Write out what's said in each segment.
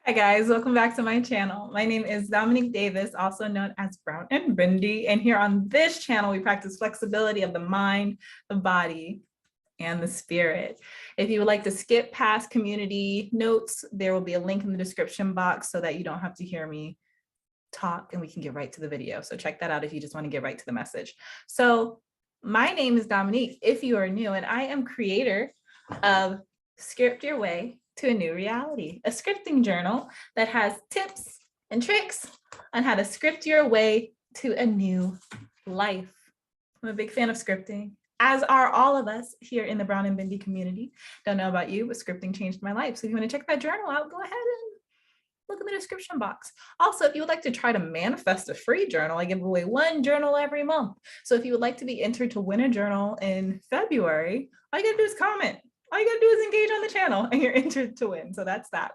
Hi guys, welcome back to my channel. My name is Dominique Davis, also known as Brown and Bendy. And here on this channel, we practice flexibility of the mind, the body, and the spirit. If you would like to skip past community notes, there will be a link in the description box so that you don't have to hear me talk and we can get right to the video. So check that out if you just want to get right to the message. So my name is Dominique, if you are new, and I am creator of Script Your Way to a New Reality, a scripting journal that has tips and tricks on how to script your way to a new life. I'm a big fan of scripting, as are all of us here in the Brown and Bendy community. Don't know about you, but scripting changed my life. So if you want to check that journal out, go ahead and look in the description box. Also, if you would like to try to manifest a free journal, I give away one journal every month. So if you would like to be entered to win a journal in February, all you gotta do is comment. All you gotta do is engage on the channel and you're entered to win. So that's that.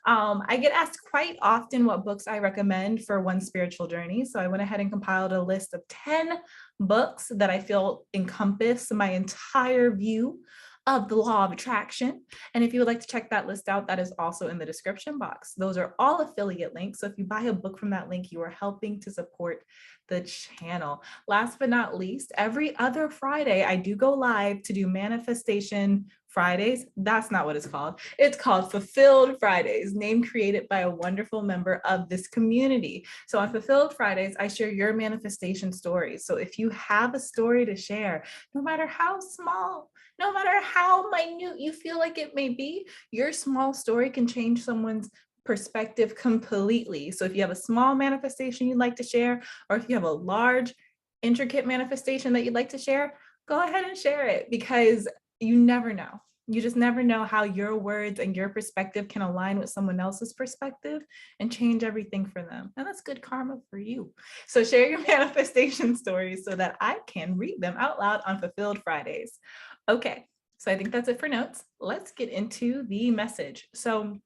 I get asked quite often what books I recommend for one spiritual journey. So I went ahead and compiled a list of 10 books that I feel encompass my entire view of the law of attraction. And if you would like to check that list out, that is also in the description box. Those are all affiliate links. So if you buy a book from that link, you are helping to support the channel. Last but not least, every other Friday, I do go live to do Manifestation Fridays. That's not what it's called. It's called Fulfilled Fridays, name created by a wonderful member of this community. So on Fulfilled Fridays, I share your manifestation stories. So if you have a story to share, no matter how small, no matter how minute you feel like it may be, your small story can change someone's perspective completely. So if you have a small manifestation you'd like to share, or if you have a large, intricate manifestation that you'd like to share, go ahead and share it, because you never know. You just never know how your words and your perspective can align with someone else's perspective and change everything for them. And that's good karma for you. So share your manifestation stories so that I can read them out loud on Fulfilled Fridays. Okay, so I think that's it for notes. Let's get into the message. So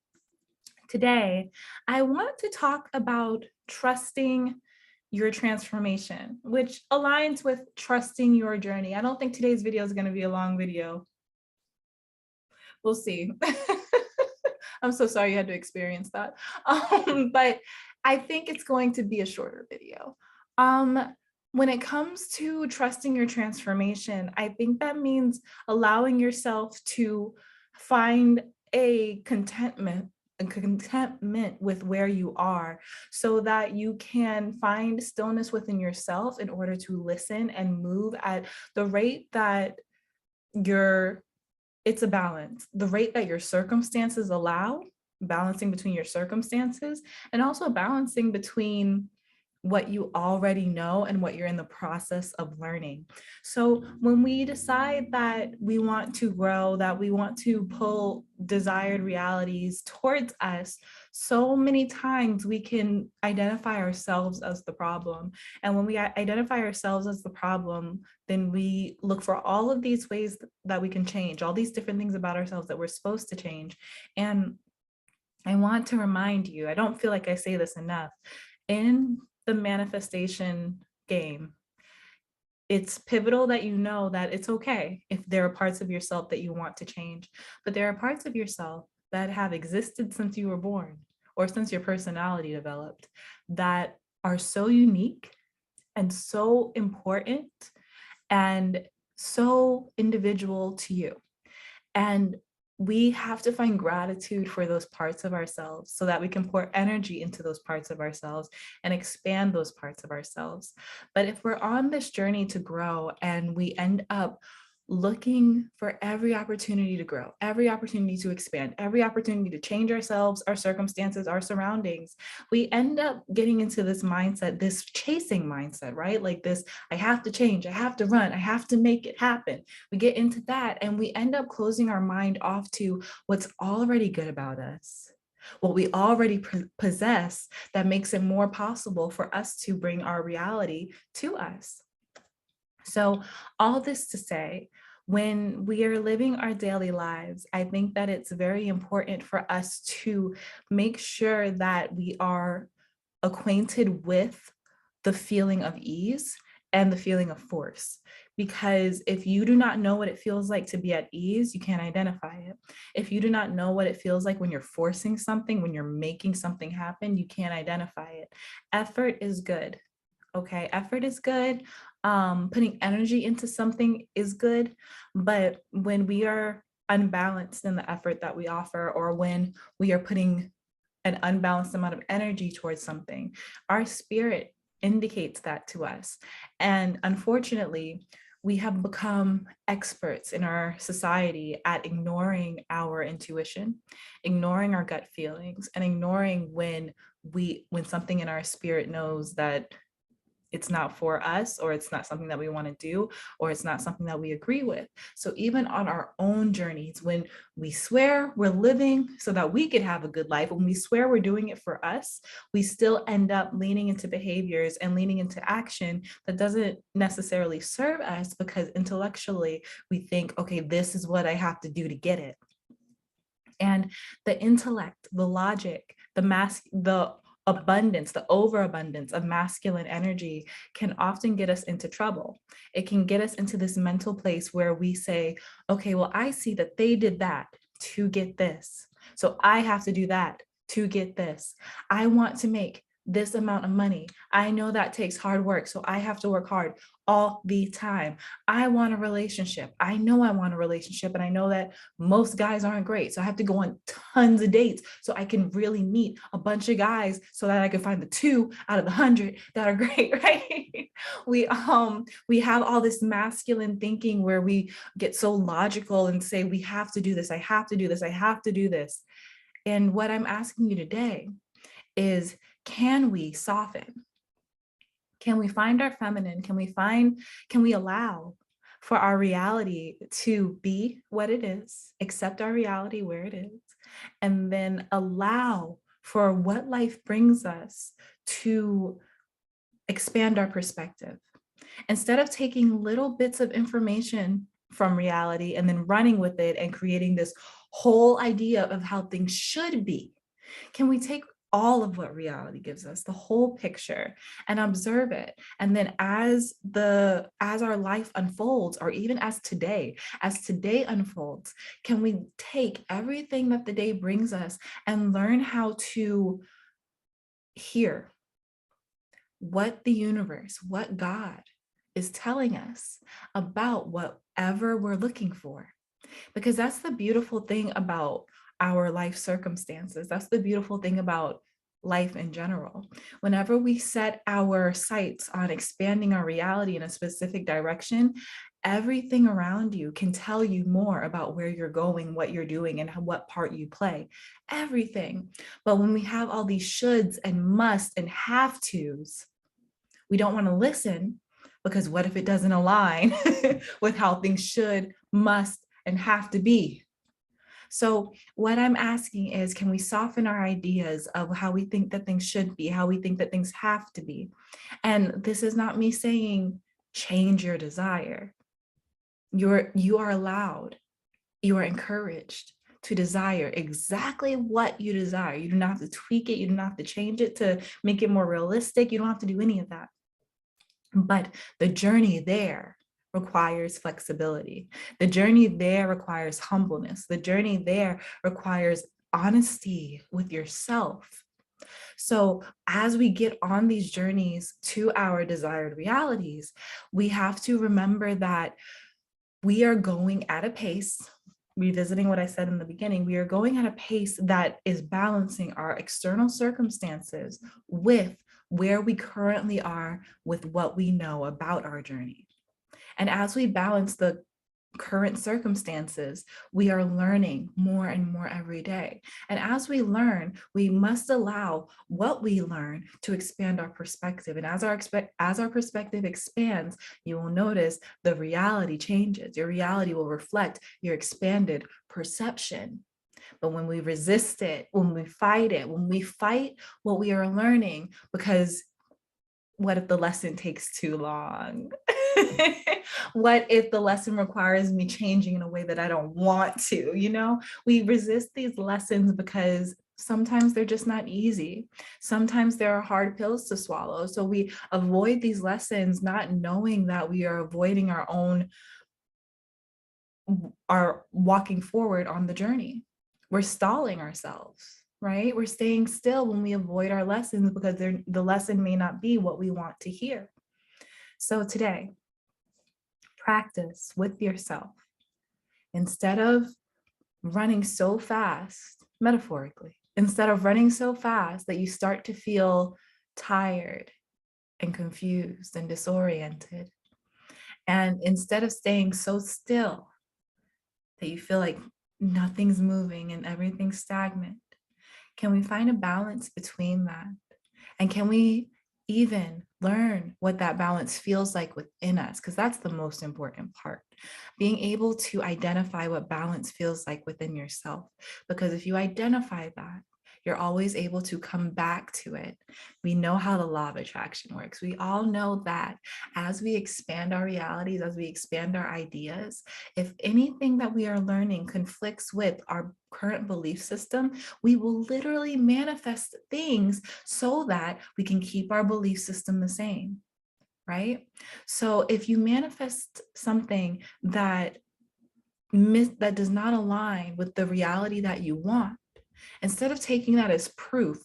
today, I want to talk about trusting your transformation, which aligns with trusting your journey. I don't think today's video is going to be a long video. We'll see. I'm so sorry you had to experience that. But I think it's going to be a shorter video. When it comes to trusting your transformation, I think that means allowing yourself to find a contentment with where you are, so that you can find stillness within yourself in order to listen and move at the rate that it's a balance, the rate that your circumstances allow, balancing between your circumstances, and also balancing between what you already know and what you're in the process of learning. So when we decide that we want to grow, that we want to pull desired realities towards us, so many times we can identify ourselves as the problem. And when we identify ourselves as the problem, then we look for all of these ways that we can change, all these different things about ourselves that we're supposed to change. And I want to remind you, I don't feel like I say this enough, in the manifestation game, it's pivotal that you know that it's okay if there are parts of yourself that you want to change, but there are parts of yourself that have existed since you were born or since your personality developed that are so unique and so important and so individual to you. And we have to find gratitude for those parts of ourselves so that we can pour energy into those parts of ourselves and expand those parts of ourselves. But if we're on this journey to grow and we end up looking for every opportunity to grow, every opportunity to expand, every opportunity to change ourselves, our circumstances, our surroundings, we end up getting into this mindset, this chasing mindset, right? Like this, I have to change, I have to run, I have to make it happen. We get into that and we end up closing our mind off to what's already good about us, what we already possess, that makes it more possible for us to bring our reality to us. So all this to say, when we are living our daily lives, I think that it's very important for us to make sure that we are acquainted with the feeling of ease and the feeling of force, Because if you do not know what it feels like to be at ease, you can't identify it. If you do not know what it feels like when you're forcing something, when you're making something happen, you can't identify it. Effort is good. Okay, effort is good. Putting energy into something is good. But when we are unbalanced in the effort that we offer, or when we are putting an unbalanced amount of energy towards something, our spirit indicates that to us. And unfortunately, we have become experts in our society at ignoring our intuition, ignoring our gut feelings, and ignoring when something in our spirit knows that it's not for us, or it's not something that we want to do, or it's not something that we agree with. So even on our own journeys, when we swear we're living so that we could have a good life, when we swear we're doing it for us, we still end up leaning into behaviors and leaning into action that doesn't necessarily serve us, because intellectually we think, okay, this is what I have to do to get it. And the intellect, the logic, the abundance, the overabundance of masculine energy can often get us into trouble. It can get us into this mental place where we say, okay, well, I see that they did that to get this, so I have to do that to get this. I want to make this amount of money. I know that takes hard work, so I have to work hard all the time. I want a relationship. I know I want a relationship, and I know that most guys aren't great, so I have to go on tons of dates so I can really meet a bunch of guys so that I can find the 2 out of the 100 that are great, right? We have all this masculine thinking where we get so logical and say, we have to do this, I have to do this, I have to do this. And what I'm asking you today is, can we soften? Can we find our feminine? Can we allow for our reality to be what it is, accept our reality where it is, and then allow for what life brings us to expand our perspective? Instead of taking little bits of information from reality and then running with it and creating this whole idea of how things should be, can we take all of what reality gives us, the whole picture, and observe it? And then as our life unfolds, or even as today unfolds, can we take everything that the day brings us and learn how to hear what the universe, what God is telling us about whatever we're looking for? Because that's the beautiful thing about our life circumstances. That's the beautiful thing about life in general. Whenever we set our sights on expanding our reality in a specific direction, everything around you can tell you more about where you're going, what you're doing, and what part you play. Everything. But when we have all these shoulds and musts and have tos, we don't want to listen, because what if it doesn't align with how things should, must, and have to be? So what I'm asking is, can we soften our ideas of how we think that things should be, how we think that things have to be? And this is not me saying change your desire. You are allowed, you are encouraged to desire exactly what you desire. You do not have to tweak it. You do not have to change it to make it more realistic. You don't have to do any of that. But the journey there requires flexibility. The journey there requires humbleness. The journey there requires honesty with yourself. So as we get on these journeys to our desired realities, we have to remember that we are going at a pace, revisiting what I said in the beginning, we are going at a pace that is balancing our external circumstances with where we currently are with what we know about our journey. And as we balance the current circumstances, we are learning more and more every day. And as we learn, we must allow what we learn to expand our perspective. And as our perspective expands, you will notice the reality changes. Your reality will reflect your expanded perception. But when we resist it, when we fight what we are learning, because what if the lesson takes too long? What if the lesson requires me changing in a way that I don't want to? We resist these lessons because Sometimes they're just not easy. Sometimes there are hard pills to swallow. So we avoid these lessons, not knowing that we are avoiding our walking forward on the journey. We're stalling ourselves, right? We're staying still when we avoid our lessons because the lesson may not be what we want to hear. So today, practice with yourself. Instead of running so fast, metaphorically, instead of running so fast that you start to feel tired and confused and disoriented, and instead of staying so still that you feel like nothing's moving and everything's stagnant, can we find a balance between that? And can we even learn what that balance feels like within us? Because that's the most important part. Being able to identify what balance feels like within yourself. Because if you identify that, you're always able to come back to it. We know how the law of attraction works. We all know that as we expand our realities, as we expand our ideas, if anything that we are learning conflicts with our current belief system, we will literally manifest things so that we can keep our belief system the same, right? So if you manifest something that does not align with the reality that you want, instead of taking that as proof,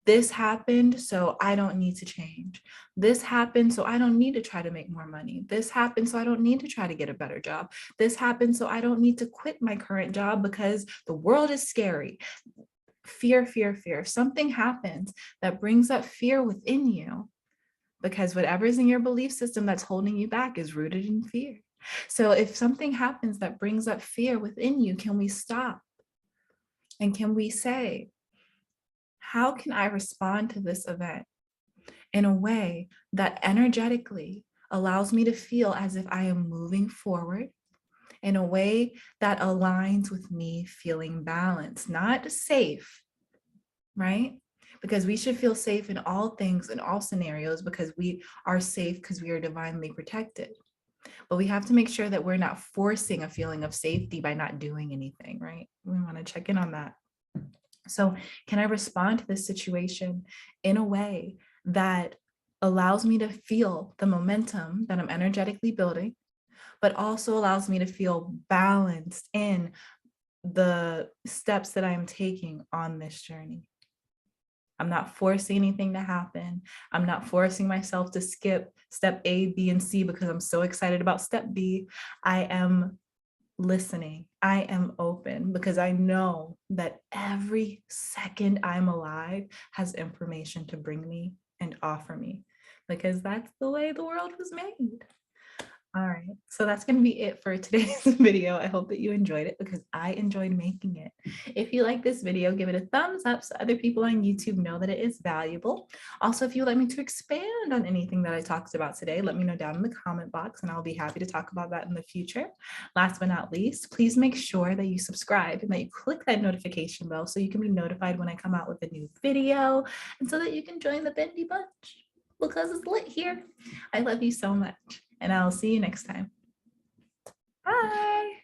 this happened, so I don't need to change. This happened, so I don't need to try to make more money. This happened, so I don't need to try to get a better job. This happened, so I don't need to quit my current job because the world is scary. Fear, fear, fear. If something happens that brings up fear within you, because whatever's in your belief system that's holding you back is rooted in fear. So if something happens that brings up fear within you, can we stop? And can we say, how can I respond to this event in a way that energetically allows me to feel as if I am moving forward in a way that aligns with me feeling balanced, not safe, right? Because we should feel safe in all things, in all scenarios, because we are safe because we are divinely protected. But we have to make sure that we're not forcing a feeling of safety by not doing anything, right? We want to check in on that. So can I respond to this situation in a way that allows me to feel the momentum that I'm energetically building, but also allows me to feel balanced in the steps that I'm taking on this journey? I'm not forcing anything to happen. I'm not forcing myself to skip step A, B, and C because I'm so excited about step B. I am listening. I am open because I know that every second I'm alive has information to bring me and offer me, because that's the way the world was made. All right, so that's going to be it for today's video. I hope that you enjoyed it because I enjoyed making it. If you like this video, give it a thumbs up so other people on YouTube know that it is valuable. Also, if you'd like me to expand on anything that I talked about today, let me know down in the comment box and I'll be happy to talk about that in the future. Last but not least, please make sure that you subscribe and that you click that notification bell so you can be notified when I come out with a new video and so that you can join the Bendy bunch because it's lit here. I love you so much. And I'll see you next time. Bye.